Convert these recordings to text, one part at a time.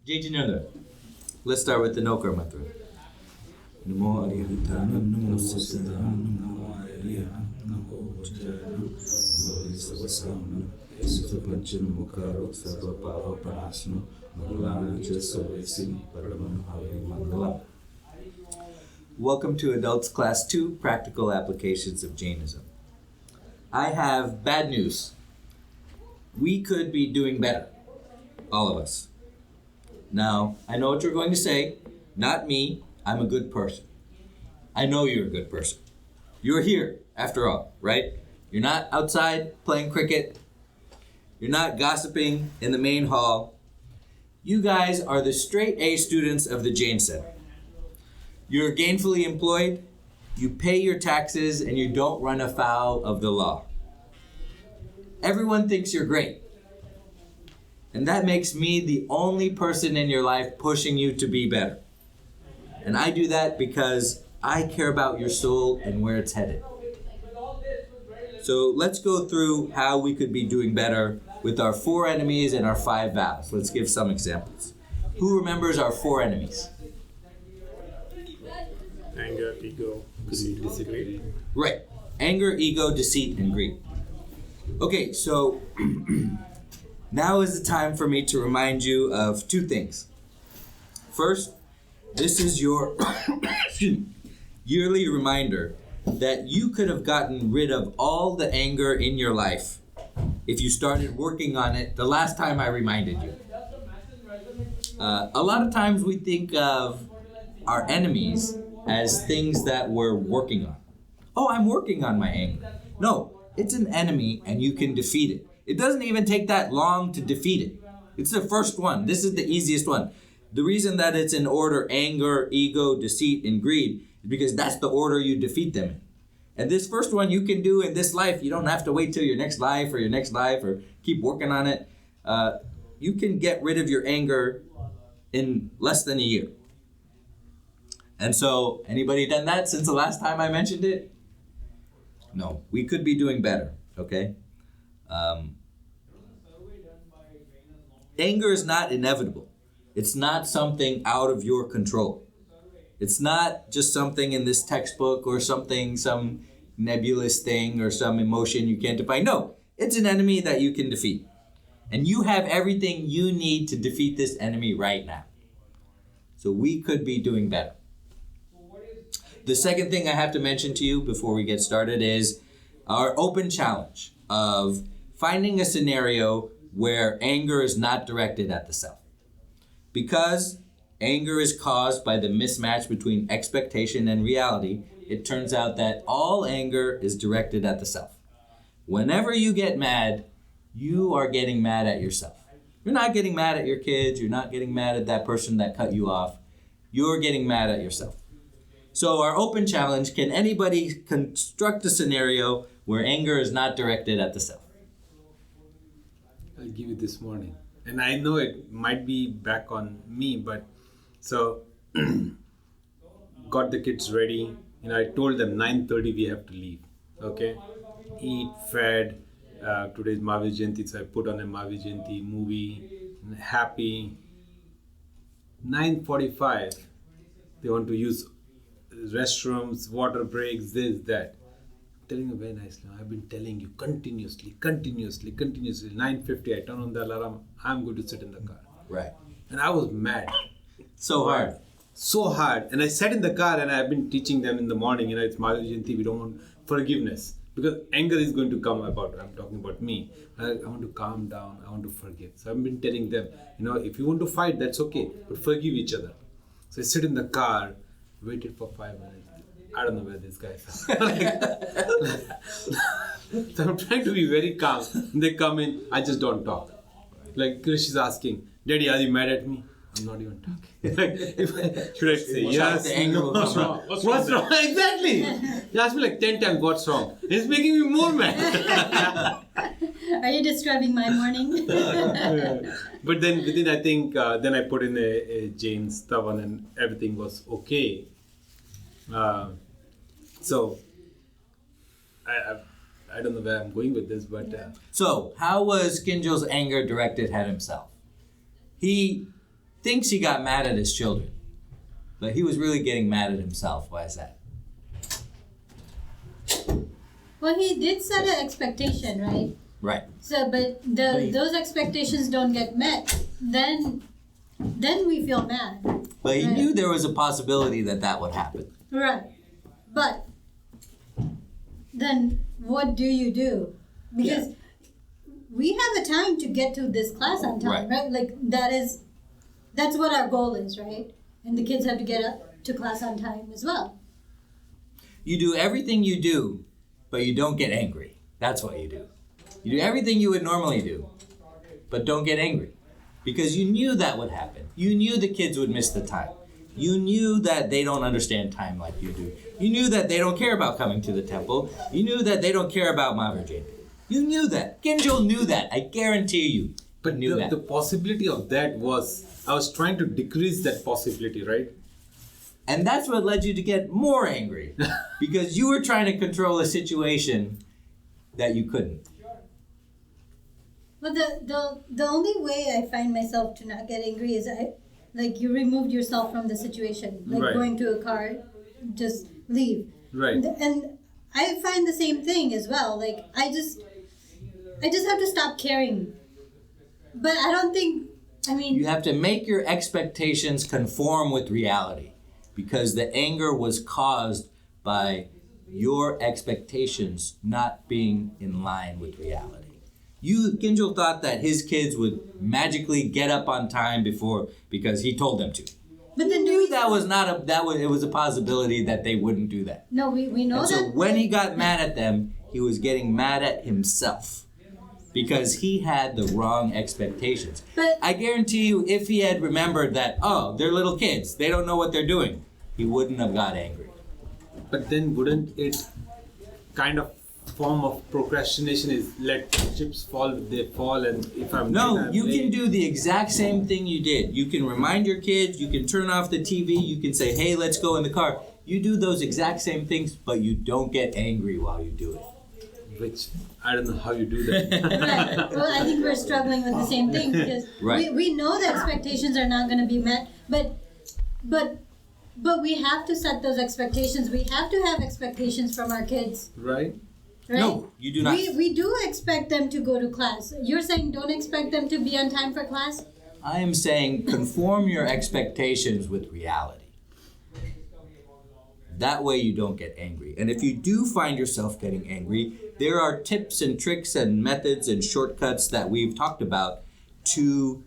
J4E. Let's start with the Nokar mantra. Namo Arihatanam, Namo Siddhanam, Namo Arihanam, Namo Ujjayanam, Namo Savasamanam, Supanchanam Mukaro, Sarvaparo Parasno, Mangalana Jasavasi, Paramanu Hari Mangalam. Welcome to Adults Class 2, Practical Applications of Jainism. I have bad news. We could be doing better. All of us. Now, I know what you're going to say. Not me. I'm a good person. I know you're a good person. You're here, after all, right? You're not outside playing cricket. You're not gossiping in the main hall. You guys are the straight A students of the Jain Center. You're gainfully employed. You pay your taxes and you don't run afoul of the law. Everyone thinks you're great. And that makes me the only person in your life pushing you to be better. And I do that because I care about your soul and where it's headed. So let's go through how we could be doing better with our 4 enemies and our 5 vows. Let's give some examples. Who remembers our 4 enemies? Anger, ego, greed. Right. Anger, ego, deceit, and greed. Okay, so now is the time for me to remind you of 2 things. First, this is your yearly reminder that you could have gotten rid of all the anger in your life if you started working on it the last time I reminded you. A lot of times we think of our enemies as things that we're working on. Oh, I'm working on my anger. No, it's an enemy and you can defeat it. It doesn't even take that long to defeat it. It's the first one. This is the easiest one. The reason that it's in order anger, ego, deceit, and greed is because that's the order you defeat them in. And this first one you can do in this life. You don't have to wait till your next life or keep working on it. You can get rid of your anger in less than a year. And so, anybody done that since the last time I mentioned it? No, we could be doing better, okay? Anger is not inevitable. It's not something out of your control. It's not just something in this textbook or something, some nebulous thing or some emotion you can't define. No, it's an enemy that you can defeat. And you have everything you need to defeat this enemy right now. So we could be doing better. The second thing I have to mention to you before we get started is our open challenge of finding a scenario where anger is not directed at the self. Because anger is caused by the mismatch between expectation and reality, it turns out that all anger is directed at the self. Whenever you get mad, you are getting mad at yourself. You're not getting mad at your kids. You're not getting mad at that person that cut you off. You're getting mad at yourself. So our open challenge, can anybody construct a scenario where anger is not directed at the self? I'll give you this morning. And I know it might be back on me, but so got the kids ready. I told them 9:30 we have to leave. Okay? Eat, fed. Today's Mahavir Jayanti, so I put on a Mahavir Jayanti movie. Happy. 9:45, they want to use restrooms, water breaks, this, that. I'm telling you very nicely. I've been telling you continuously. 9:50, I turn on the alarm. I'm going to sit in the car. Right. And I was mad. So hard. And I sat in the car and I've been teaching them in the morning, it's Mahavir Jayanti, we don't want forgiveness. Because anger is going to come about, I'm talking about me. I want to calm down, I want to forgive. So I've been telling them, if you want to fight, that's okay, but forgive each other. So I sit in the car, waited for 5 minutes. I don't know where this guy is. So I'm trying to be very calm. They come in, I just don't talk. Like Krish is asking, Daddy, are you mad at me? I'm not even talking. Should I say yes? The anger will What's come wrong? What's wrong? Exactly. He asked me like 10 times what's wrong. It's making me more mad. Are you describing my morning? But then within, I think, then I put in a Jain Stavan and everything was okay. So I don't know where I'm going with this, but... So, how was Kinjo's anger directed at himself? He thinks he got mad at his children, but he was really getting mad at himself. Why is that? Well, he did set an expectation, right? Right. So, but those expectations don't get met, then we feel mad. But he Right. knew there was a possibility that would happen. Right. But then what do you do? Because we have a time to get to this class on time, right? Like that's what our goal is, right? And the kids have to get up to class on time as well. You do everything you do, but you don't get angry. That's what you do. You do everything you would normally do, but don't get angry. Because you knew that would happen. You knew the kids would miss the time. You knew that they don't understand time like you do. You knew that they don't care about coming to the temple. You knew that they don't care about Maharajin. You knew that. Kinjal knew that. I guarantee you. But knew that. the possibility of that was, I was trying to decrease that possibility, right? And that's what led you to get more angry. Because you were trying to control a situation that you couldn't. But the only way I find myself to not get angry is like you removed yourself from the situation, like Right. going to a car, just leave. Right. And I find the same thing as well. Like I just have to stop caring. But I don't think. I mean, You have to make your expectations conform with reality. Because the anger was caused by your expectations not being in line with reality. Kinjal thought that his kids would magically get up on time because he told them to. but He then knew it was a possibility that they wouldn't do that. no, we know And so that. when he got mad at them, he was getting mad at himself because he had the wrong expectations. But I guarantee you, if he had remembered that, oh, they're little kids, they don't know what they're doing, he wouldn't have got angry. But then wouldn't it kind of form of procrastination is let chips fall, they fall, and if I'm No, late, I'm you can late. do the exact same thing you did. You can remind your kids, you can turn off the TV, you can say, hey, let's go in the car. You do those exact same things, but you don't get angry while you do it. Which I don't know how you do that. right. Well, I think we're struggling with the same thing because Right. we know the expectations are not going to be met, but we have to set those expectations. We have to have expectations from our kids, Right? right? No, you do not. We do expect them to go to class. You're saying don't expect them to be on time for class? I am saying conform your expectations with reality. That way you don't get angry. And if you do find yourself getting angry, there are tips and tricks and methods and shortcuts that we've talked about to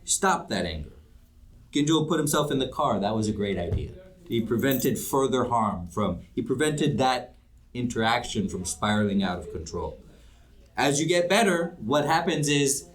stop that anger. Kinjal put himself in the car. That was a great idea. He prevented further harm he prevented that interaction from spiraling out of control. As you get better, what happens is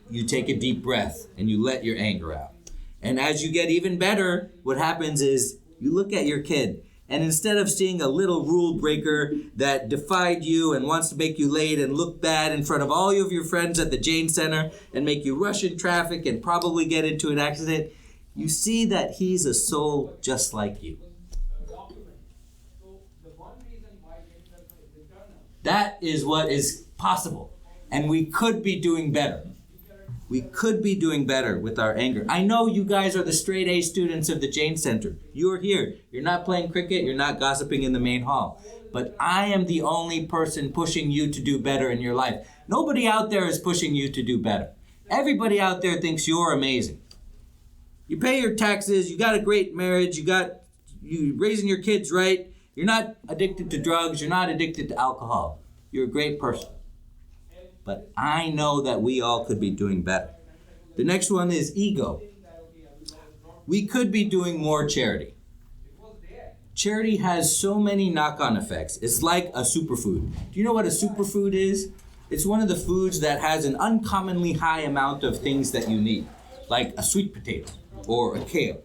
you take a deep breath and you let your anger out. And as you get even better, what happens is you look at your kid, and instead of seeing a little rule breaker that defied you and wants to make you late and look bad in front of all of your friends at the Jain Center and make you rush in traffic and probably get into an accident, you see that he's a soul just like you. That is what is possible. And we could be doing better. We could be doing better with our anger. I know you guys are the straight A students of the Jain Center. You're here. You're not playing cricket. You're not gossiping in the main hall. But I am the only person pushing you to do better in your life. Nobody out there is pushing you to do better. Everybody out there thinks you're amazing. You pay your taxes. You got a great marriage. You raising your kids right. You're not addicted to drugs. You're not addicted to alcohol. You're a great person. But I know that we all could be doing better. The next one is ego. We could be doing more charity. Charity has so many knock-on effects. It's like a superfood. Do you know what a superfood is? It's one of the foods that has an uncommonly high amount of things that you need, like a sweet potato or a kale,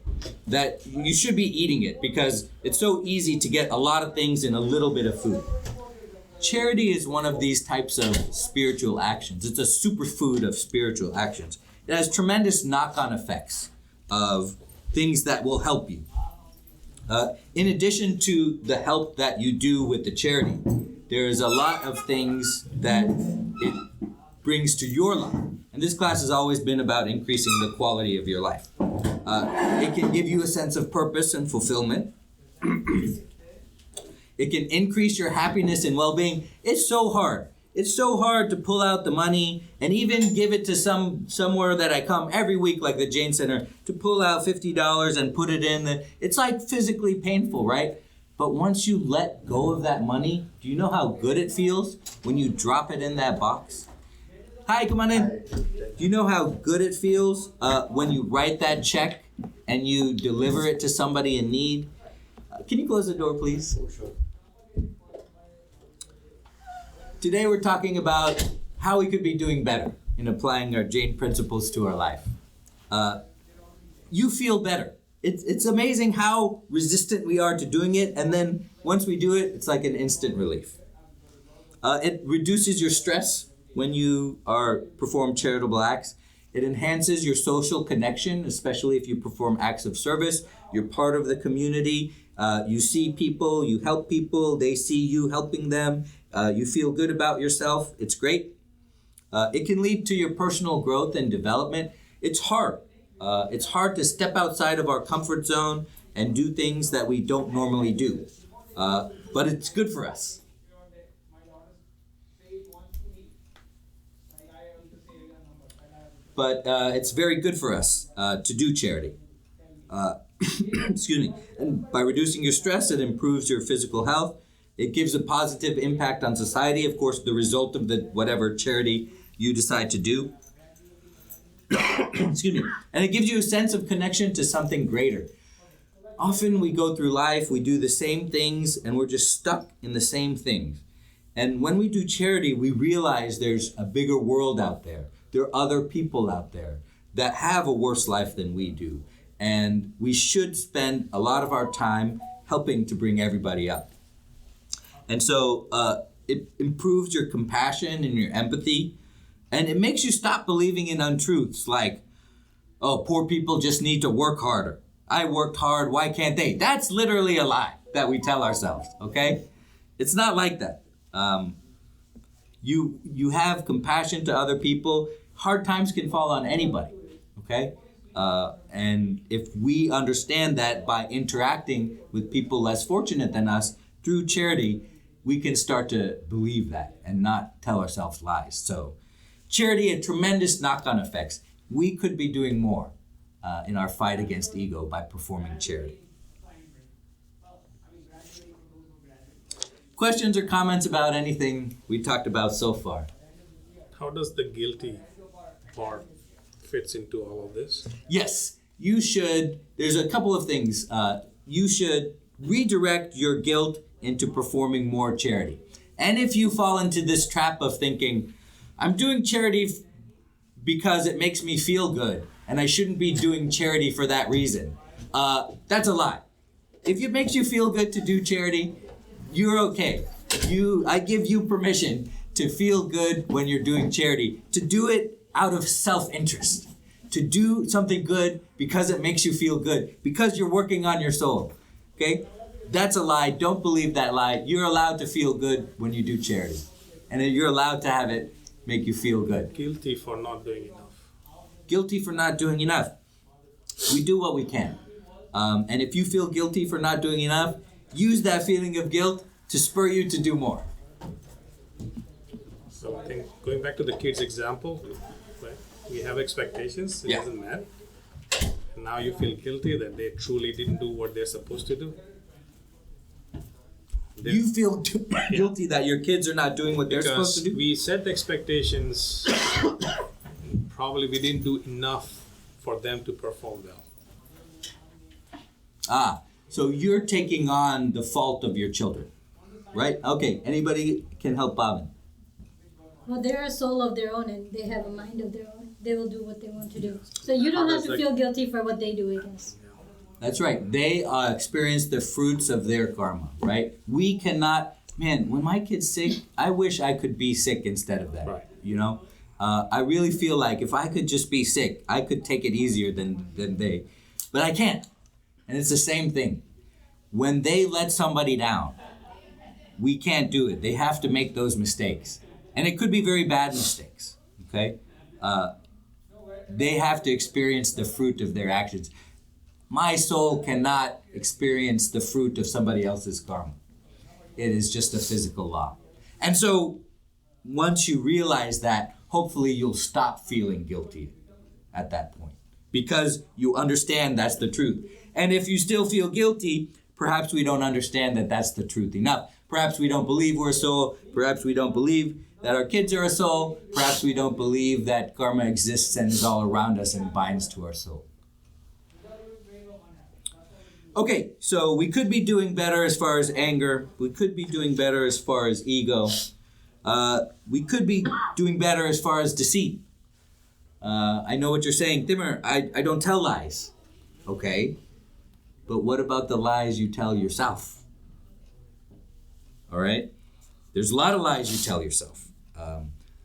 that you should be eating it because it's so easy to get a lot of things in a little bit of food. Charity is one of these types of spiritual actions. It's a superfood of spiritual actions. It has tremendous knock-on effects of things that will help you. In addition to the help that you do with the charity, there is a lot of things that it brings to your life. And this class has always been about increasing the quality of your life. It can give you a sense of purpose and fulfillment. It can increase your happiness and well-being. It's so hard. It's so hard to pull out the money and even give it to somewhere that I come every week, like the Jane Center, to pull out $50 and put it in. It's like physically painful, right? But once you let go of that money, do you know how good it feels when you drop it in that box? Hi, come on in. Do you know how good it feels when you write that check and you deliver it to somebody in need? Can you close the door, please? Today we're talking about how we could be doing better in applying our Jane principles to our life. You feel better. It's amazing how resistant we are to doing it, and then once we do it, it's like an instant relief. It reduces your stress when you perform charitable acts. It enhances your social connection, especially if you perform acts of service. You're part of the community. You see people, you help people, they see you helping them. You feel good about yourself. It's great. It can lead to your personal growth and development. It's hard. It's hard to step outside of our comfort zone and do things that we don't normally do. But it's good for us. But it's very good for us to do charity. Excuse me. And by reducing your stress, it improves your physical health. It gives a positive impact on society. Of course, the result of whatever charity you decide to do. Excuse me. And it gives you a sense of connection to something greater. Often we go through life, we do the same things, and we're just stuck in the same things. And when we do charity, we realize there's a bigger world out there. There are other people out there that have a worse life than we do. And we should spend a lot of our time helping to bring everybody up. And so it improves your compassion and your empathy. And it makes you stop believing in untruths like, oh, poor people just need to work harder. I worked hard, why can't they? That's literally a lie that we tell ourselves, okay? It's not like that. You have compassion to other people. Hard times can fall on anybody, okay? And if we understand that by interacting with people less fortunate than us through charity, we can start to believe that and not tell ourselves lies. So charity had tremendous knock-on effects. We could be doing more in our fight against ego by performing charity. Questions or comments about anything we talked about so far? How does the guilty part fits into all of this? Yes, you should. There's a couple of things. You should redirect your guilt into performing more charity. And if you fall into this trap of thinking, I'm doing charity because it makes me feel good, and I shouldn't be doing charity for that reason, that's a lie. If it makes you feel good to do charity, you're okay. I give you permission to feel good when you're doing charity, to do it out of self-interest, to do something good because it makes you feel good, because you're working on your soul, okay? That's a lie. Don't believe that lie. You're allowed to feel good when you do charity, and you're allowed to have it make you feel good. Guilty for not doing enough. Guilty for not doing enough. We do what we can. And if you feel guilty for not doing enough, use that feeling of guilt to spur you to do more. So I think going back to the kids' example, right? We have expectations, it wasn't met. And now you feel guilty that they truly didn't do what they're supposed to do. You feel guilty that your kids are not doing what they're supposed to do? We set the expectations, probably we didn't do enough for them to perform well. So you're taking on the fault of your children, right? Okay, anybody can help Bhavin? Well, they're a soul of their own and they have a mind of their own. They will do what they want to do. So you don't have to feel guilty for what they do, I guess. That's right. They experience the fruits of their karma, right? We cannot, man, when my kid's sick, I wish I could be sick instead of that, Right. you know? I really feel like if I could just be sick, I could take it easier than they. But I can't. And it's the same thing. When they let somebody down, we can't do it. They have to make those mistakes. And it could be very bad mistakes, Okay? They have to experience the fruit of their actions. My soul cannot experience the fruit of somebody else's karma. It is just a physical law. And so, once you realize that, hopefully you'll stop feeling guilty at that point, because you understand that's the truth. And if you still feel guilty, perhaps we don't understand that that's the truth enough. Perhaps we don't believe we're a soul. Perhaps we don't believe that our kids are a soul. Perhaps we don't believe that karma exists and is all around us and binds to our soul. Okay, so we could be doing better as far as anger. We could be doing better as far as ego. We could be doing better as far as deceit. I know what you're saying, Timur. I don't tell lies. Okay, but what about the lies you tell yourself? All right, there's a lot of lies you tell yourself.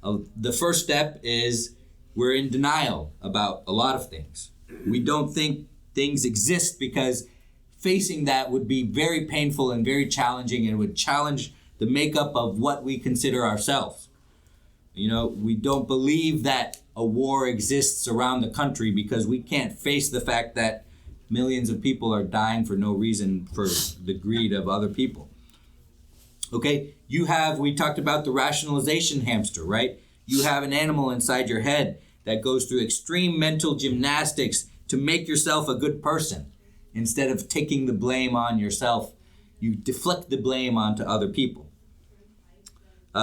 The first step is we're in denial about a lot of things. We don't think things exist because facing that would be very painful and very challenging, and would challenge the makeup of what we consider ourselves. You know, we don't believe that a war exists around the country because we can't face the fact that millions of people are dying for no reason for the greed of other people. Okay, we talked about the rationalization hamster, right? You have an animal inside your head that goes through extreme mental gymnastics to make yourself a good person. Instead of taking the blame on yourself, you deflect the blame onto other people.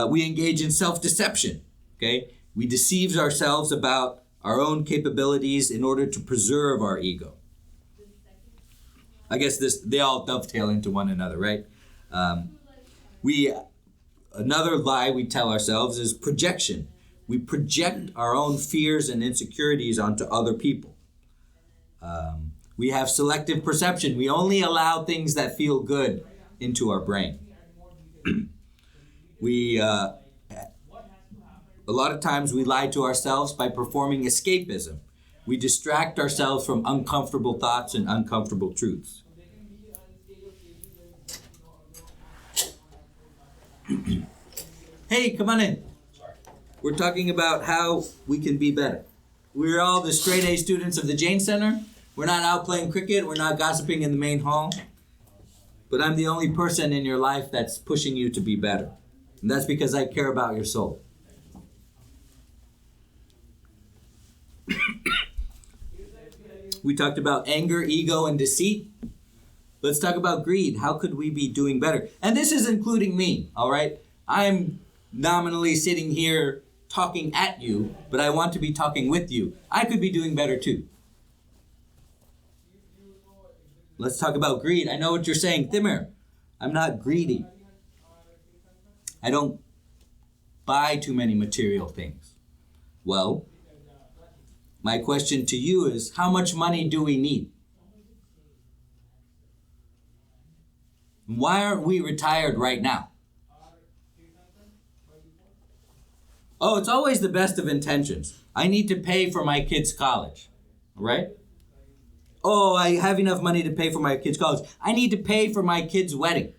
We engage in self-deception, okay? We deceive ourselves about our own capabilities in order to preserve our ego. I guess they all dovetail into one another, right? Another lie we tell ourselves is projection. We project our own fears and insecurities onto other people. We have selective perception. We only allow things that feel good into our brain. A lot of times we lie to ourselves by performing escapism. We distract ourselves from uncomfortable thoughts and uncomfortable truths. Hey, come on in. We're talking about how we can be better. We're all the straight A students of the Jain Center. We're not out playing cricket. We're not gossiping in the main hall. But I'm the only person in your life that's pushing you to be better. And that's because I care about your soul. We talked about anger, ego, and deceit. Let's talk about greed. How could we be doing better? And this is including me, all right? I'm nominally sitting here talking at you, but I want to be talking with you. I could be doing better too. Let's talk about greed. I know what you're saying, Timur. I'm not greedy. I don't buy too many material things. Well, my question to you is, how much money do we need? Why aren't we retired right now? Oh, it's always the best of intentions. I need to pay for my kids' college, right? Oh, I have enough money to pay for my kids' college. I need to pay for my kids' wedding.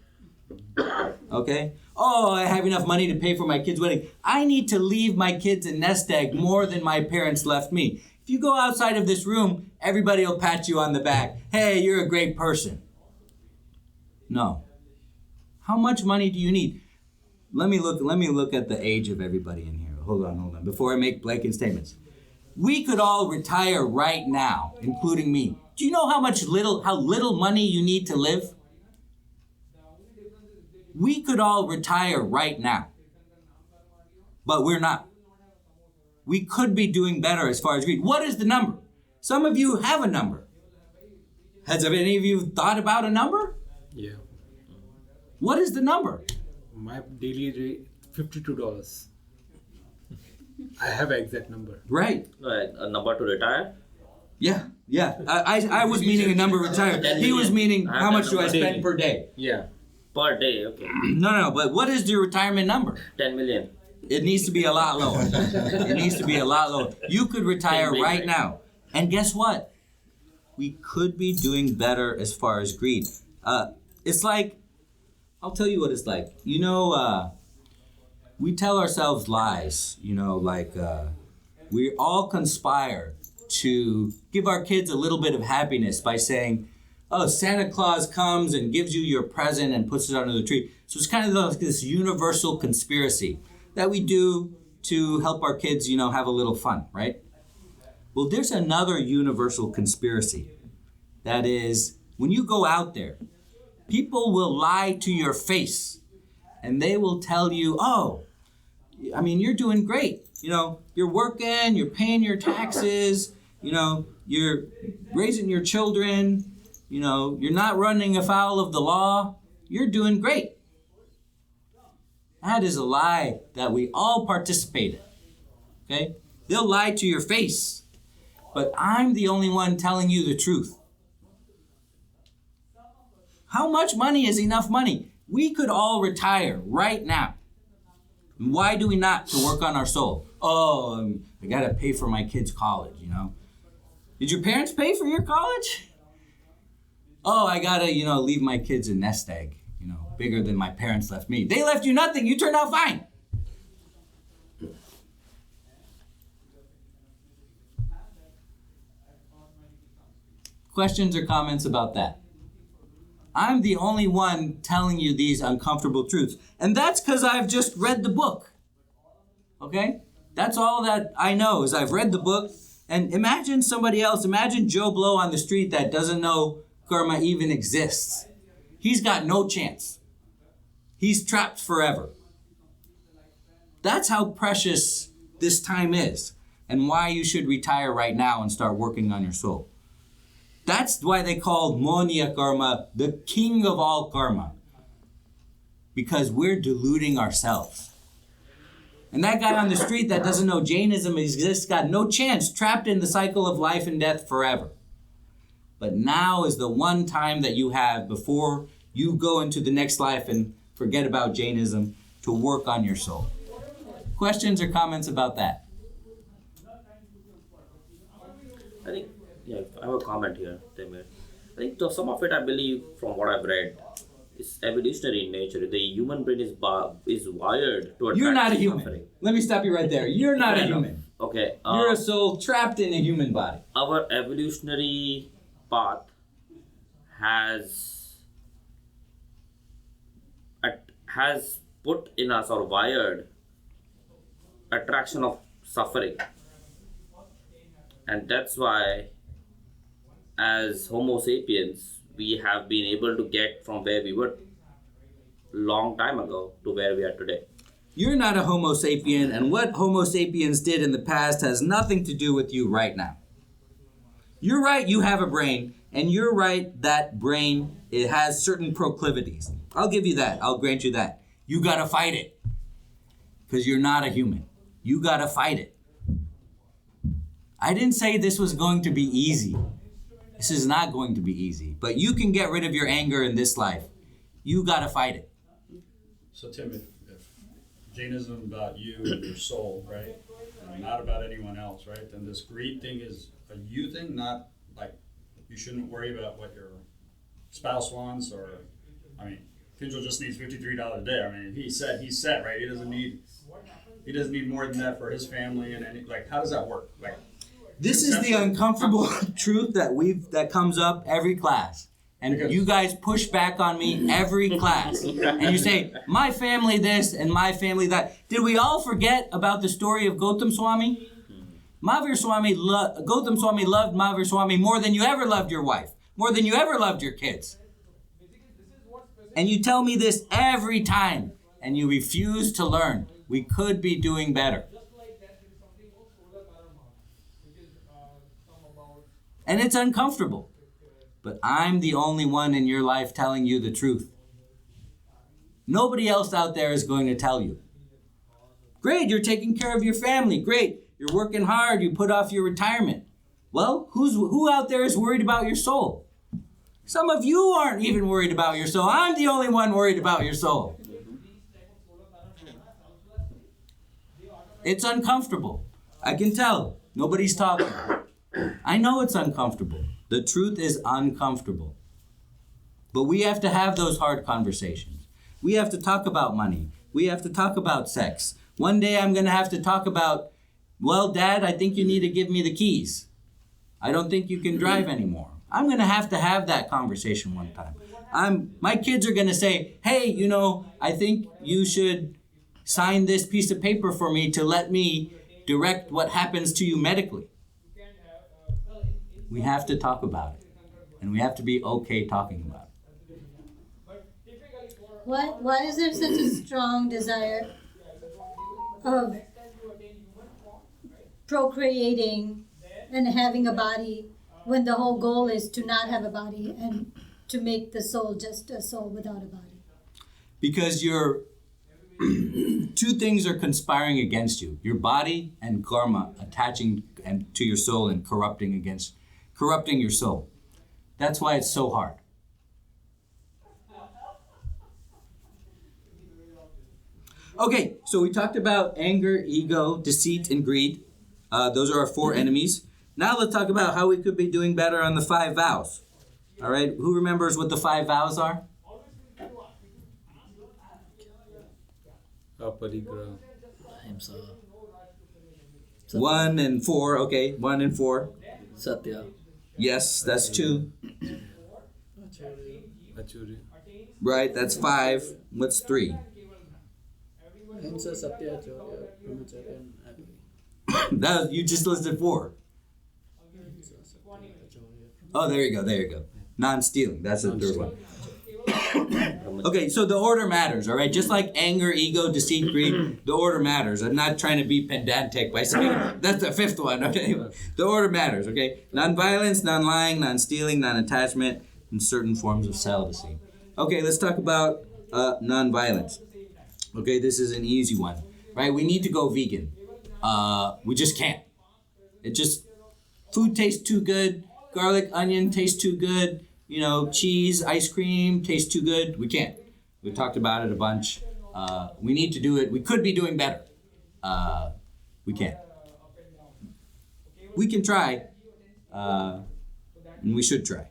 Okay? Oh, I have enough money to pay for my kids' wedding. I need to leave my kids a nest egg more than my parents left me. If you go outside of this room, everybody will pat you on the back. Hey, you're a great person. No. How much money do you need? Let me look at the age of everybody in here. Hold on. Before I make blanket statements. We could all retire right now, including me. Do you know how little money you need to live? We could all retire right now. But we're not. We could be doing better as far as greed. What is the number? Some of you have a number. Has any of you thought about a number? Yeah. What is the number? My daily rate, $52. I have an exact number. Right. A number to retire? Yeah. I was meaning a number retired. He was meaning how much do I spend per day? Yeah. Per day, okay. No, but what is your retirement number? 10 million. It needs to be a lot lower. It needs to be a lot lower. You could retire right now. And guess what? We could be doing better as far as greed. It's like, I'll tell you what it's like. You know, we tell ourselves lies, you know, like we all conspire to give our kids a little bit of happiness by saying, oh, Santa Claus comes and gives you your present and puts it under the tree. So it's kind of like this universal conspiracy that we do to help our kids, have a little fun, right? Well, there's another universal conspiracy. That is, when you go out there, people will lie to your face and they will tell you, oh, you're doing great. You're working, you're paying your taxes, you're raising your children, you're not running afoul of the law. You're doing great. That is a lie that we all participate in. Okay? They'll lie to your face, but I'm the only one telling you the truth. How much money is enough money? We could all retire right now. Why do we not? To work on our soul. Oh, I got to pay for my kids' college, Did your parents pay for your college? Oh, I got to, leave my kids a nest egg, bigger than my parents left me. They left you nothing. You turned out fine. Questions or comments about that? I'm the only one telling you these uncomfortable truths. And that's because I've just read the book. Okay? That's all that I know is I've read the book. And imagine somebody else. Imagine Joe Blow on the street that doesn't know karma even exists. He's got no chance. He's trapped forever. That's how precious this time is and why you should retire right now and start working on your soul. That's why they called Monia Karma the king of all karma. Because we're deluding ourselves. And that guy on the street that doesn't know Jainism exists got no chance, trapped in the cycle of life and death forever. But now is the one time that you have before you go into the next life and forget about Jainism to work on your soul. Questions or comments about that? I think, I have a comment here. I think some of it, I believe, from what I've read, is evolutionary in nature. The human brain is wired to attract You're not a human. suffering. Let me stop you right there. You're not a human. Okay. You're a soul trapped in a human body. Our evolutionary path has put in us or wired attraction of suffering, and that's why as Homo sapiens we have been able to get from where we were long time ago to where we are today. You're not a Homo sapien, and what Homo sapiens did in the past has nothing to do with you right now. You're right, you have a brain, and you're right, that brain, it has certain proclivities. I'll give you that. I'll grant you that. You gotta fight it. Because you're not a human. You gotta fight it. I didn't say this was going to be easy. This is not going to be easy. But you can get rid of your anger in this life. You gotta fight it. So Tim, if Jainism about you and your soul, right, and not about anyone else, right, then this greed thing is a you thing, not like you shouldn't worry about what your spouse wants, or, Kinjal just needs $53 a day. He's set, right? He doesn't need more than that for his family, and how does that work? This is the uncomfortable truth that comes up every class. And Because you guys push back on me every class. And you say, my family this and my family that. Did we all forget about the story of Gautam Swami? Gautam Swami loved Mahavir Swami more than you ever loved your wife, more than you ever loved your kids. And you tell me this every time, and you refuse to learn. We could be doing better. And it's uncomfortable. But I'm the only one in your life telling you the truth. Nobody else out there is going to tell you. Great, you're taking care of your family. Great, you're working hard. You put off your retirement. Well, who out there is worried about your soul? Some of you aren't even worried about your soul. I'm the only one worried about your soul. It's uncomfortable. I can tell. Nobody's talking. I know it's uncomfortable. The truth is uncomfortable. But we have to have those hard conversations. We have to talk about money. We have to talk about sex. One day I'm going to have to talk about Well, Dad, I think you need to give me the keys. I don't think you can drive anymore. I'm going to have that conversation one time. My kids are going to say, hey, I think you should sign this piece of paper for me to let me direct what happens to you medically. We have to talk about it. And we have to be okay talking about it. Why is there such a strong desire of procreating and having a body when the whole goal is to not have a body and to make the soul just a soul without a body? Because two things are conspiring against you. Your body and karma attaching to your soul and corrupting your soul. That's why it's so hard. Okay, so we talked about anger, ego, deceit, and greed. Those are our 4 enemies. Now let's talk about how we could be doing better on the 5 vows. All right, who remembers what the 5 vows are? Aparigraha. 1 and 4, okay, 1 and 4. Satya. Yes, that's 2. Achuri. Right, that's 5. What's 3? Ahimsa, Satya, Chaurya, Brahmacharya, and Agni. That you just listed 4. Ahimsa, Satya, Chaurya. Oh, there you go. Non-stealing, that's the 3rd one. Okay, so the order matters, all right? Just like anger, ego, deceit, greed, the order matters. I'm not trying to be pedantic by saying that's the 5th one, okay? The order matters, okay? Non-violence, non-lying, non-stealing, non-attachment, and certain forms of celibacy. Okay, let's talk about non-violence. Okay, this is an easy one, right? We need to go vegan. We just can't. Food tastes too good. Garlic, onion tastes too good. Cheese, ice cream tastes too good. We can't. We talked about it a bunch. We need to do it. We could be doing better. We can't. We can try, and we should try.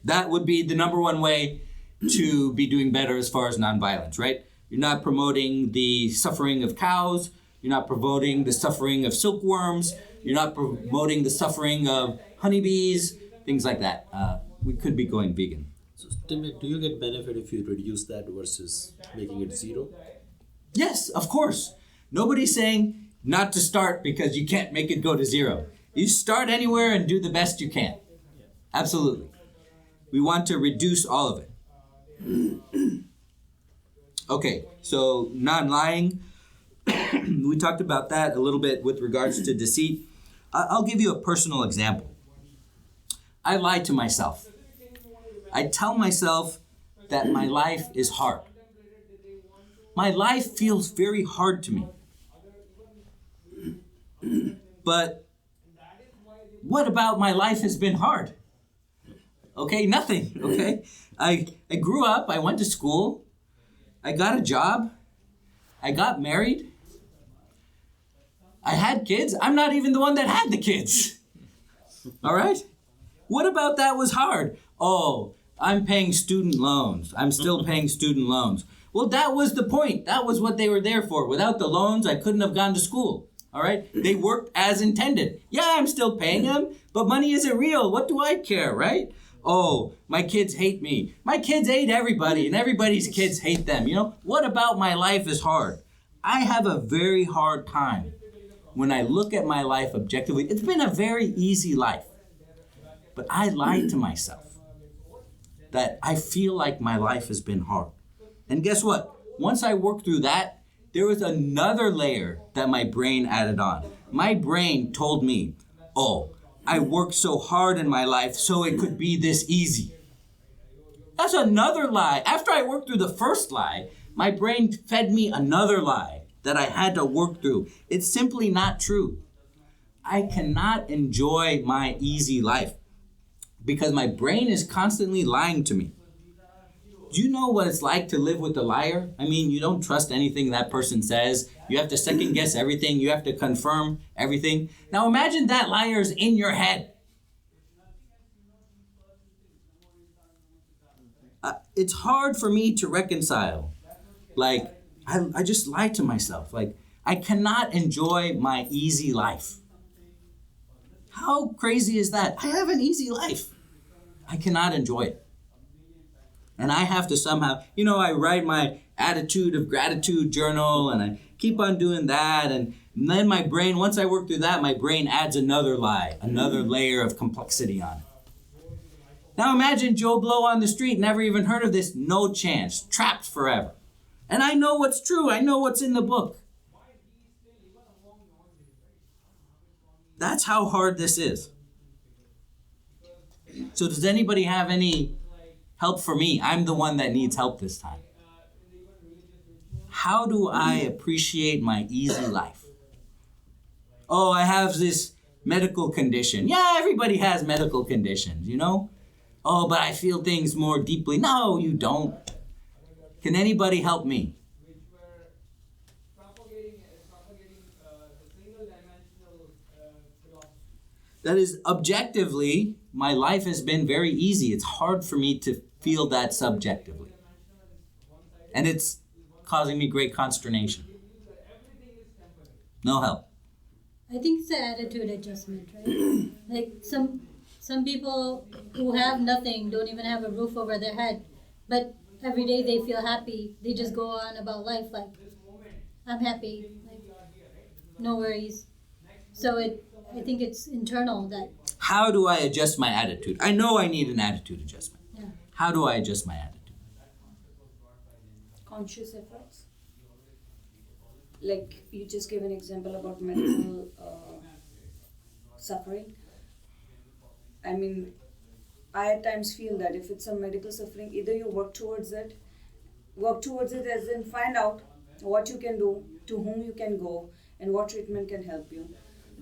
That would be the number one way to be doing better as far as nonviolence, right? You're not promoting the suffering of cows. You're not promoting the suffering of silkworms. You're not promoting the suffering of honeybees, things like that. We could be going vegan. So, Tim, do you get benefit if you reduce that versus making it 0? Yes, of course. Nobody's saying not to start because you can't make it go to 0. You start anywhere and do the best you can. Absolutely. We want to reduce all of it. Okay, so non-lying. We talked about that a little bit with regards to deceit. I'll give you a personal example. I lie to myself. I tell myself that my life is hard. My life feels very hard to me. But what about my life has been hard? Okay, nothing, okay? I grew up, I went to school, I got a job, I got married, I had kids. I'm not even the one that had the kids. All right? What about that was hard? Oh, I'm paying student loans. I'm still paying student loans. Well, that was the point. That was what they were there for. Without the loans, I couldn't have gone to school. All right? They worked as intended. Yeah, I'm still paying them, but money isn't real. What do I care, right? Oh, my kids hate me. My kids hate everybody, and everybody's kids hate them. What about my life is hard? I have a very hard time when I look at my life objectively. It's been a very easy life. But I lied to myself that I feel like my life has been hard. And guess what? Once I worked through that, there was another layer that my brain added on. My brain told me, oh, I worked so hard in my life so it could be this easy. That's another lie. After I worked through the first lie, my brain fed me another lie that I had to work through. It's simply not true. I cannot enjoy my easy life because my brain is constantly lying to me. Do you know what it's like to live with a liar? I mean, you don't trust anything that person says. You have to second guess everything. You have to confirm everything. Now imagine that liar's in your head. It's hard for me to reconcile. Like, I just lie to myself. Like, I cannot enjoy my easy life. How crazy is that? I have an easy life. I cannot enjoy it. And I have to somehow, I write my attitude of gratitude journal and I keep on doing that. And then my brain, once I work through that, my brain adds another lie, another layer of complexity on it. Now imagine Joe Blow on the street, never even heard of this, no chance, trapped forever. And I know what's true, I know what's in the book. That's how hard this is. So does anybody have any help for me? I'm the one that needs help this time. How do I appreciate my easy life? Oh, I have this medical condition. Yeah, everybody has medical conditions, Oh, but I feel things more deeply. No, you don't. Can anybody help me? That is, objectively, my life has been very easy. It's hard for me to feel that subjectively. And it's causing me great consternation. No help. I think it's the attitude adjustment, right? Like some people who have nothing, don't even have a roof over their head, but every day they feel happy. They just go on about life like, I'm happy, like, no worries. So I think it's internal that. How do I adjust my attitude? I know I need an attitude adjustment. Yeah. How do I adjust my attitude? Conscious efforts. Like you just gave an example about medical suffering. I mean, I at times feel that if it's a medical suffering, either you work towards it as in find out what you can do, to whom you can go, and what treatment can help you.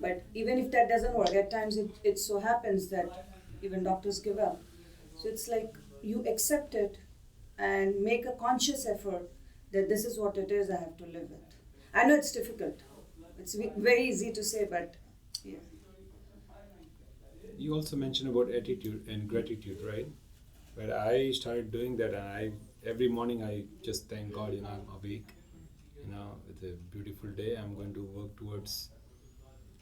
But even if that doesn't work, at times it so happens that even doctors give up. So it's like you accept it and make a conscious effort that this is what it is, I have to live with. I know it's difficult. It's very easy to say, but yeah. You also mentioned about attitude and gratitude, right? But I started doing that, and every morning I just thank God, I'm awake, it's a beautiful day. I'm going to work towards.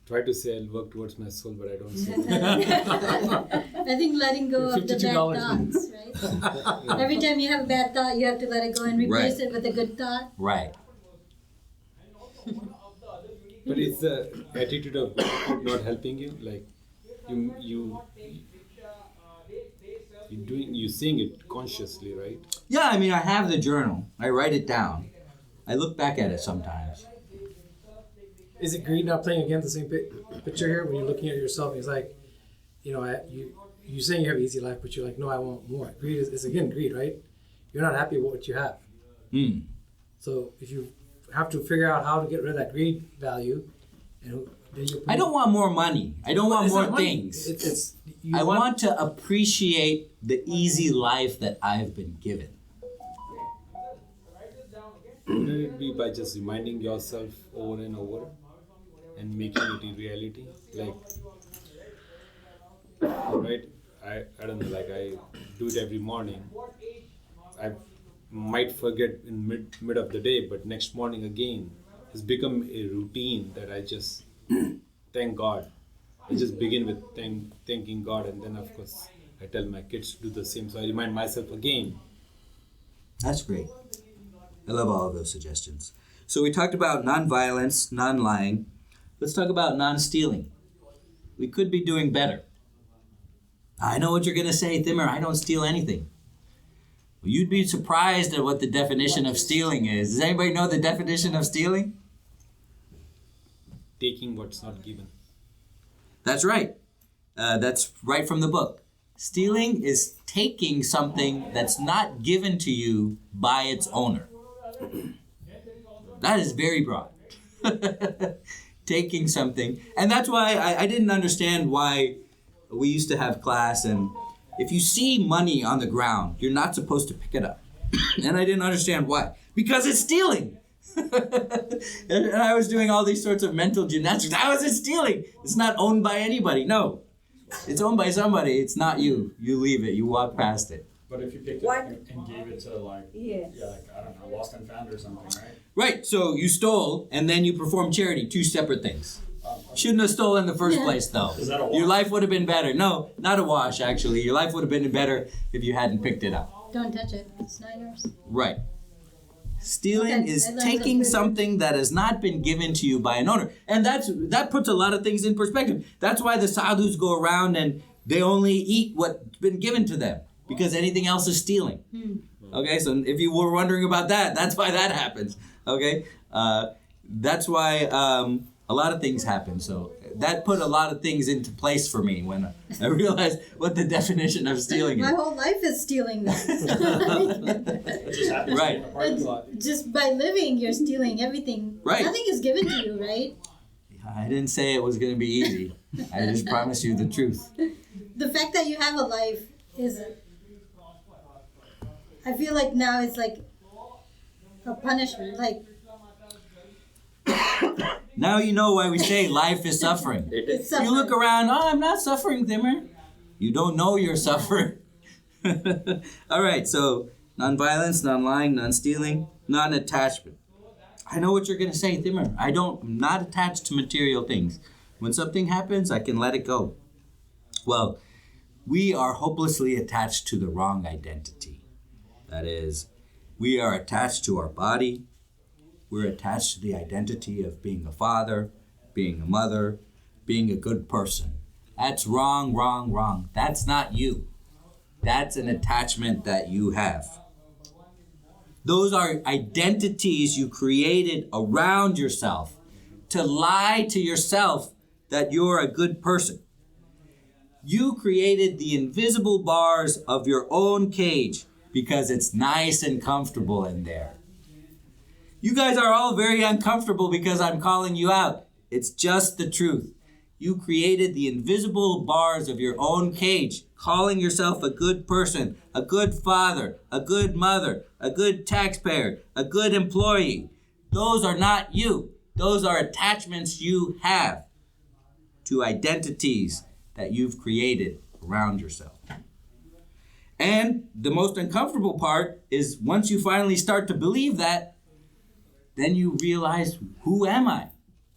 Try to say I'll work towards my soul, but I don't say that. I think letting go of the bad thoughts, right? Every time you have a bad thought, you have to let it go and replace it with a good thought. Right. But it's the attitude of gratitude not helping you, like you saying it consciously, right? Yeah, I have the journal. I write it down. I look back at it sometimes. Is it greed not playing again the same picture here when you're looking at yourself? It's like, you saying you have an easy life, but you're like, no, I want more. Greed is again greed, right? You're not happy with what you have. So if you have to figure out how to get rid of that greed value, and then you. I don't want more money. I don't want more things. I want to appreciate the easy life that I've been given. Wouldn't it be by just reminding yourself over and over and making it a reality? Like, right? I don't know, like I do it every morning. I might forget in mid of the day, but next morning again, it's become a routine that I just thank God. I just begin with thanking God, and then of course I tell my kids to do the same. So I remind myself again. That's great. I love all of those suggestions. So we talked about non-violence, non-lying. Let's talk about non-stealing. We could be doing better. I know what you're going to say, Thimmer. I don't steal anything. Well, you'd be surprised at what the definition of stealing is. Does anybody know the definition of stealing? Taking what's not given. That's right. That's right from the book. Stealing is taking something that's not given to you by its owner. That is very broad. Taking something. And that's why I didn't understand why we used to have class, and if you see money on the ground, you're not supposed to pick it up. And I didn't understand why. Because it's stealing. And I was doing all these sorts of mental gymnastics. How is it stealing? It's not owned by anybody. No. It's owned by somebody. It's not you. You leave it. You walk past it. But if you picked it What? up and gave it to like, Yes. yeah, like, I don't know, lost and found or something, right? Right. So you stole and then you performed charity. Two separate things. Okay. Shouldn't have stolen in the first place, though. Is that a Your wash? life would have been better. No, not a wash, actually. Your life would have been better if you hadn't picked it up. Don't touch it. It's not yours. Right. Stealing Okay, is I learned taking something. something that has not been given to you by an owner. And that puts a lot of things in perspective. That's why the sadhus go around and they only eat what's been given to them, because anything else is stealing. Okay, so if you were wondering about that, that's why that happens. Okay, that's why a lot of things happen. So that put a lot of things into place for me when I realized what the definition of stealing My is. whole life is stealing that. It just happens Right. in the parking lot. Just by living, you're stealing everything. Right. Nothing is given to you, right? I didn't say it was going to be easy. I just promised you the truth. The fact that you have a life is, I feel like now it's like a punishment. Like, Now you know why we say life is suffering. It it's is. suffering. You look around, oh, I'm not suffering, Dimmer. You don't know you're suffering. All right, so non-violence, non-lying, non-stealing, non-attachment. I know what you're going to say, Dimmer. I'm not attached to material things. When something happens, I can let it go. Well, we are hopelessly attached to the wrong identity. That is, we are attached to our body. We're attached to the identity of being a father, being a mother, being a good person. That's wrong, wrong, wrong. That's not you. That's an attachment that you have. Those are identities you created around yourself to lie to yourself that you're a good person. You created the invisible bars of your own cage because it's nice and comfortable in there. You guys are all very uncomfortable because I'm calling you out. It's just the truth. You created the invisible bars of your own cage, calling yourself a good person, a good father, a good mother, a good taxpayer, a good employee. Those are not you. Those are attachments you have to identities that you've created around yourself. And the most uncomfortable part is once you finally start to believe that, then you realize, who am I?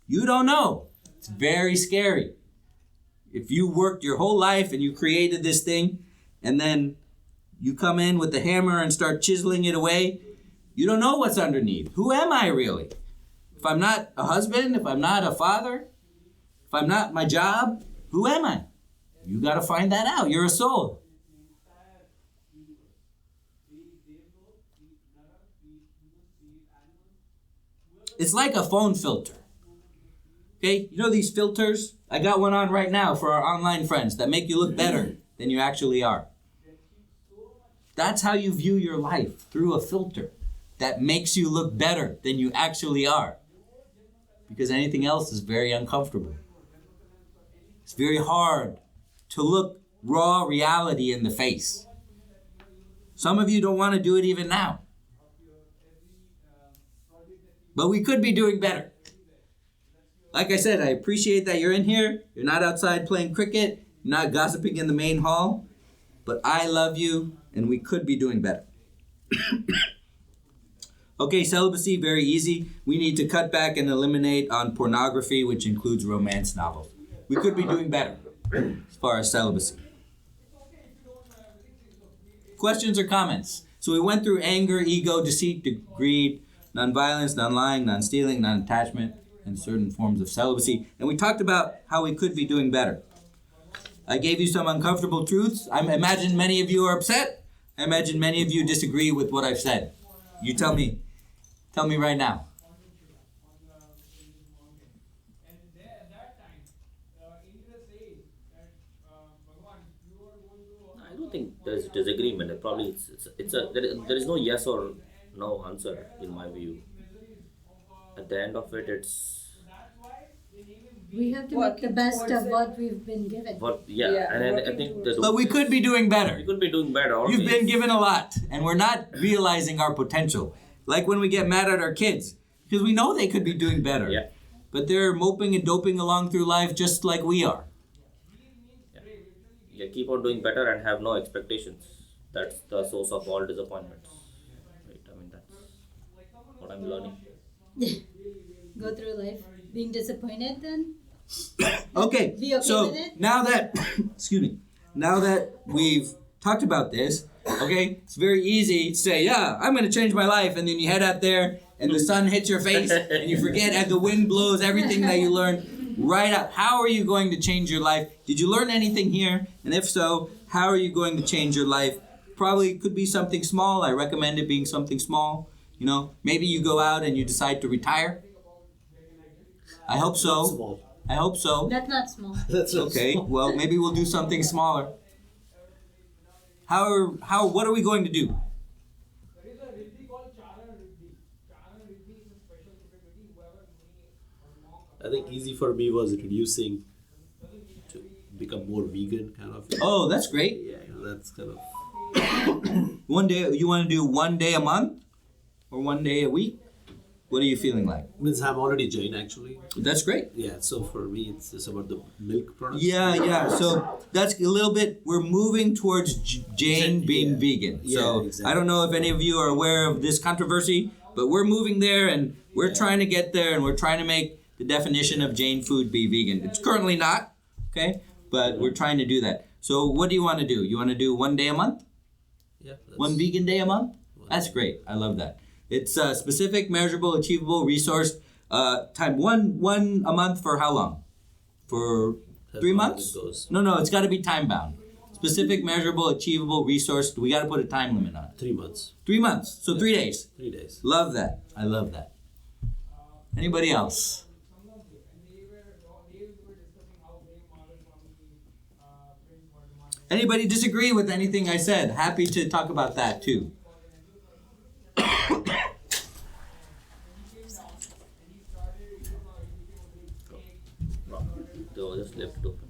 You don't know. It's very scary. If you worked your whole life and you created this thing, and then you come in with the hammer and start chiseling it away, you don't know what's underneath. Who am I really? If I'm not a husband, if I'm not a father, if I'm not my job, who am I? You got to find that out. You're a soul. It's like a phone filter. Okay, you know these filters? I got one on right now for our online friends that make you look better than you actually are. That's how you view your life, through a filter that makes you look better than you actually are. Because anything else is very uncomfortable. It's very hard to look raw reality in the face. Some of you don't want to do it even now. But we could be doing better. Like I said, I appreciate that you're in here. You're not outside playing cricket. You're not gossiping in the main hall. But I love you, and we could be doing better. Okay, celibacy, very easy. We need to cut back and eliminate on pornography, which includes romance novels. We could be doing better as far as celibacy. Questions or comments? So we went through anger, ego, deceit, greed, non-violence, non-lying, non-stealing, non-attachment, and certain forms of celibacy. And we talked about how we could be doing better. I gave you some uncomfortable truths. I imagine many of you are upset. I imagine many of you disagree with what I've said. You tell me. Tell me right now. I don't think there's disagreement. Probably there is no yes or no answer in my view. At the end of it, it's We have to make the Working best towards of it. what we've been given. what Yeah, and I working think towards But we could be doing better. we could be doing better. You've always. been given a lot, and we're not realizing our potential. Like when we get mad at our kids, because we know they could be doing better. Yeah. But they're moping and doping along through life just like we are. Yeah, keep on doing better and have no expectations. that's the source of all disappointments. Right? I mean, that's what I'm learning. Go through life being disappointed then? Okay, Be okay so with it? now that, excuse me, now that we've talked about this, okay, it's very easy to say, yeah, I'm going to change my life, and then you head out there, and the sun hits your face, and you forget, and the wind blows everything that you learned right out. How are you going to change your life? Did you learn anything here? And if so, how are you going to change your life? Probably could be something small. I recommend it being something small. You know, maybe you go out and you decide to retire. I hope so. Small. I hope so. That's not small. That's not Okay, small. well, maybe we'll do something smaller. What are we going to do? I think easy for me was reducing to become more vegan kind of. Oh, that's great. Yeah, that's kind of. One day, you want to do 1 day a month? Or 1 day a week? What are you feeling like? Means I'm already Jain actually. That's great. Yeah, so for me it's about the milk products. Yeah. So that's a little bit, we're moving towards Jane being vegan. Yeah, So exactly. I don't know if any of you are aware of this controversy, but we're moving there and we're trying to get there and we're trying to make the definition of Jane food be vegan. It's currently not, okay? But we're trying to do that. So what do you want to do? You want to do 1 day a month? Yeah. that's- One vegan day a month? That's great. I love that. It's specific, measurable, achievable, resourced. Time one a month for how long? For As 3 long months? as it goes. No, it's got to be time bound. Specific, measurable, achievable, resourced. We got to put a time limit on it. 3 months. 3 months. So 3 days. 3 days. Love that. I love that. Anybody else? Anybody disagree with anything I said? Happy to talk about that too. They were just left it open.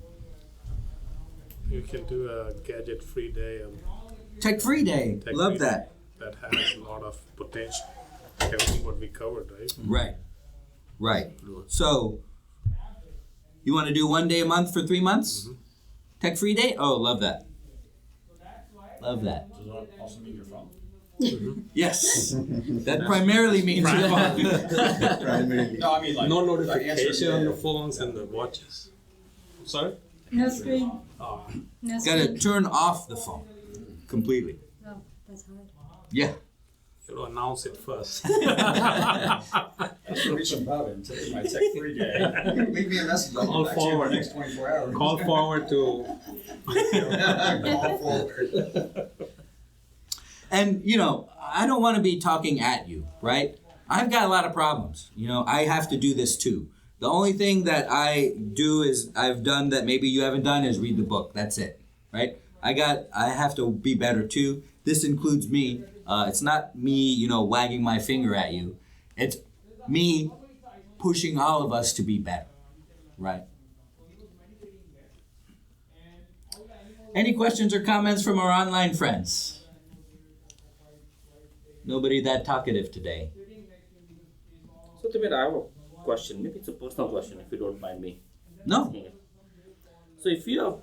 You can do a gadget-free day. Tech free day. Tech Love free that. That has a lot of potential. Everything what we covered, right? Right. So, you want to do 1 day a month for 3 months? Tech free day? Oh, love that. Love that. Does that also mean your phone? Yes. That primarily means your phone. No, I mean like No the answer notification is on yeah. the phones and the watches. Sorry? No screen. Oh, No Gotta screen. turn off the phone completely. Oh, that's hard. Yeah. you gotta announce it first. I should reach some Bobby and take my tech free day. Leave me a message. I'll Call get back to you in forward. the next 24 hours. Call forward to Call forward. And, I don't want to be talking at you, right? I've got a lot of problems. I have to do this too. The only thing that I do I've done that maybe you haven't done is read the book. That's it, right? I have to be better too. This includes me. It's not me, wagging my finger at you. It's me pushing all of us to be better, right? Any questions or comments from our online friends? Nobody that talkative today. So, Timur, I have a question. Maybe it's a personal question, if you don't mind me No. asking it. So, if you are,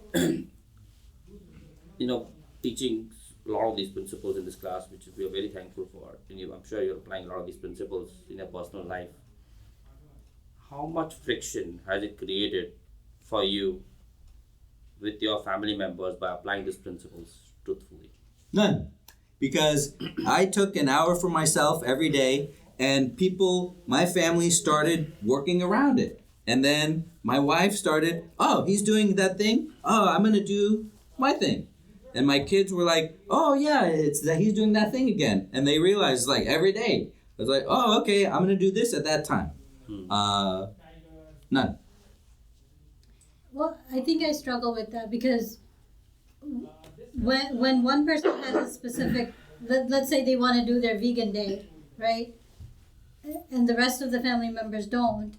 teaching a lot of these principles in this class, which we are very thankful for, and I'm sure you're applying a lot of these principles in your personal life. How much friction has it created for you with your family members by applying these principles truthfully? None. Because I took an hour for myself every day, and my family started working around it. And then my wife started, oh, he's doing that thing. Oh, I'm going to do my thing. And my kids were like, oh, yeah, it's that he's doing that thing again. And they realized, like, every day. I was like, oh, okay, I'm going to do this at that time. None. Well, I think I struggle with that because when one person has a specific, let's say they want to do their vegan day, right? And the rest of the family members don't.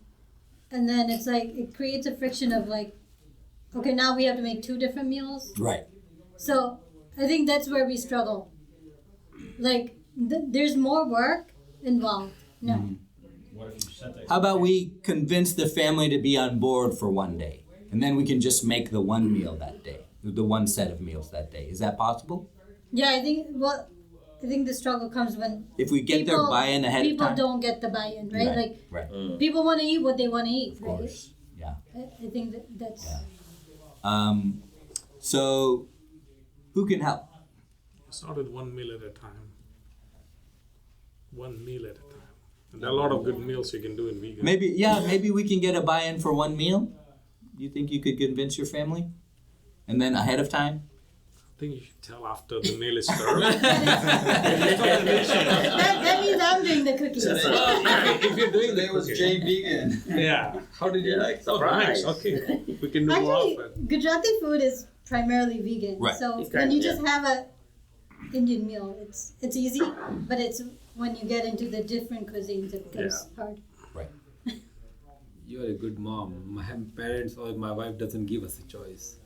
And then it's like, it creates a friction of like, okay, now we have to make 2 different meals. Right. So I think that's where we struggle. Like, there's more work involved. No. What if you sent that? How about we convince the family to be on board for 1 day? And then we can just make the one meal that day, the one set of meals that day. Is that possible? Yeah, I think the struggle comes when If we get their buy-in ahead of people time. don't get the buy-in, right? Like Right. people want to eat what they want to eat, Of right? course. Yeah. I think that's So, who can help? Start with 1 meal at a time. 1 meal at a time. And there are a lot of good meals you can do in vegan. Maybe we can get a buy-in for 1 meal. You think you could convince your family? And then ahead of time? I think you should tell after the meal is served. that means I'm doing the cookies. If you're doing Today was Jay Vegan. Yeah. How did you like? Surprise. Okay. We can do more Actually, often. Gujarati food is primarily vegan. Right. So when you just have a Indian meal, it's easy, but it's when you get into the different cuisines it becomes hard. Right. You're a good mom. My parents or my wife doesn't give us a choice.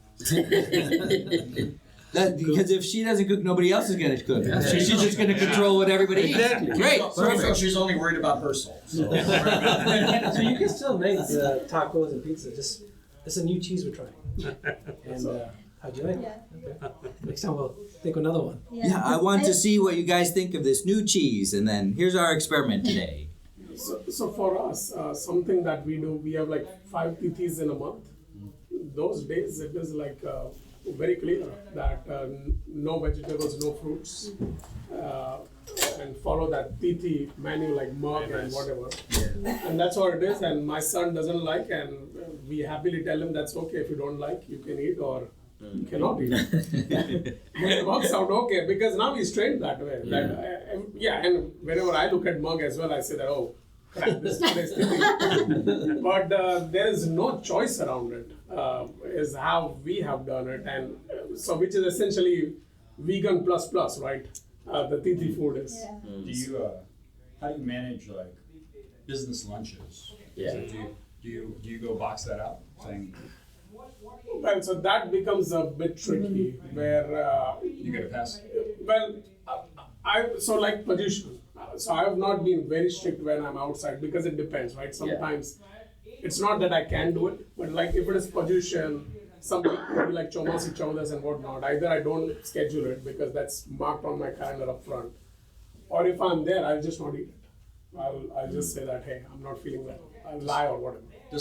Because if she doesn't cook, nobody else is going to cook. She's just going to control what everybody eats. Exactly. Great. So Perfect. she's only worried about her soul. So. So you can still make the tacos and pizza. Just it's a new cheese we're trying. And how'd you like it? Yeah. Okay. Next time we'll think of another one. Yeah, I want to see what you guys think of this new cheese. And then here's our experiment today. So for us, something that we do, we have like 5 tithis in a month. Those days it is like very clear that no vegetables, no fruits, and follow that tithi menu like mug and whatever. And that's what it is. And my son doesn't like, and we happily tell him that's okay. If you don't like, you can eat or you cannot eat. But it works out okay because now he's trained that way. And whenever I look at mug as well, I say that, oh, crap, this is tithi. But there is no choice around it, is how we have done it. And so which is essentially vegan plus, right? The tithi food is. Yeah. Do you how do you manage like business lunches? Yeah. So do you go box that out saying Well, so that becomes a bit tricky where, you get a pass? so like position. So I have not been very strict when I'm outside because it depends, right? Sometimes it's not that I can do it, but like if it is position, something like chomasi chowdas and whatnot, either I don't schedule it because that's marked on my calendar up front, or if I'm there, I'll just not eat it. I'll just say that, hey, I'm not feeling well. I'll lie or whatever. You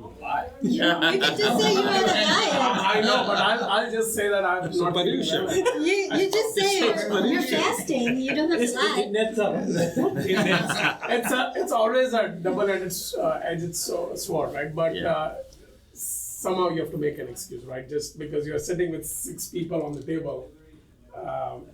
would lie? You can just say you had a diet. I know, but I'll just say that I'm not feeling well. You just say you're fasting. You don't have to lie. Nets up. It's always a double-edged sword, right? But somehow you have to make an excuse, right? Just because you're sitting with 6 people on the table,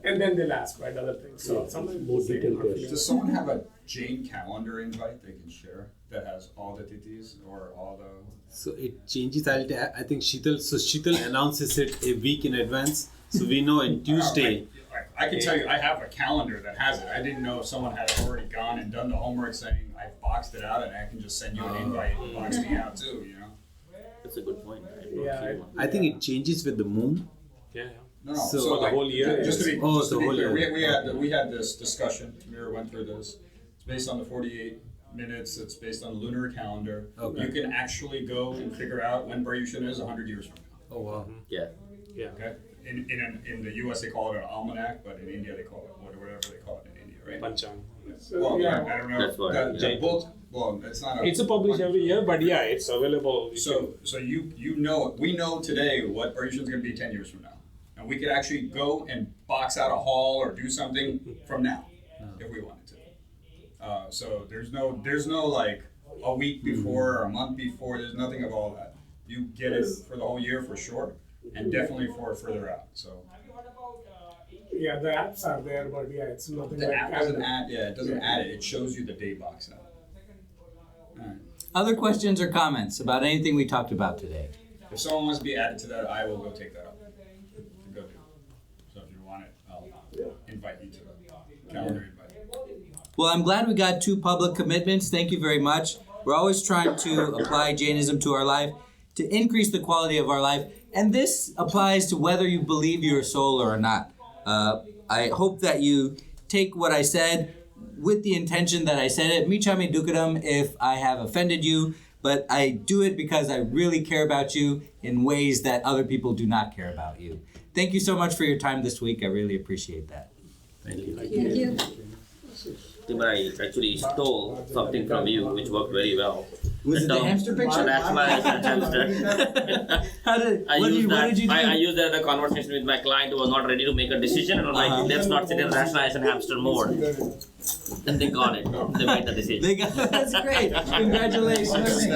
and then they'll ask, right, other things. So sometimes More you say detailed you're not feeling Does someone have a Jane calendar invite they can share that has all the tithis or all the? So it changes. I think Sheetal announces it a week in advance, so we know on Tuesday. I can tell you, I have a calendar that has it. I didn't know if someone had already gone and done the homework saying I boxed it out, and I can just send you an invite and box me out too. You know. That's a good point. I think it changes with the moon. Yeah. No. So- So For the like, whole year? Just to be, Oh, just to the be whole clear, year. we had this discussion. Tamira went through this. It's based on the 48 minutes. It's based on lunar calendar. Okay. You can actually go and figure out when Baryushin is 100 years from now. Oh wow. Yeah. Yeah. Okay. In the U.S. they call it an almanac, but in India they call it whatever they call it in India, right? Panchang. So, Well, yeah. I don't know. That's what I- The book. Well, it's not. It's published every year, but yeah, it's available. You So you know, we know today what Baryushin's going to be 10 years from now, and we could actually go and box out a haul or do something from now if we wanted to. So there's no like a week before or a month before. There's nothing of all that. You get it for the whole year for sure, and definitely for further out. So Yeah, the apps are there, but yeah, it's nothing the like app doesn't calendar. add. Yeah, it doesn't add it. It shows you the day box out. All right. Other questions or comments about anything we talked about today? If someone wants to be added to that, I will go take that up to go do. So if you want it, I'll invite you to the calendar invite. Well, I'm glad we got 2 public commitments. Thank you very much. We're always trying to apply Jainism to our life to increase the quality of our life. And this applies to whether you believe you're a soul or not. I hope that you take what I said with the intention that I said it. Michami Dukadam if I have offended you, but I do it because I really care about you in ways that other people do not care about you. thank you so much for your time this week. I really appreciate that. Thank you. Thank you. Timur, I actually stole something from you, which worked very well. Was it the hamster picture? Rationalization hamster. How did, I what used did you do? I used that in a conversation with my client who was not ready to make a decision, and was like, let's not sit in rationalization hamster mode. And they got it. They made the decision. They got, that's great. Congratulations.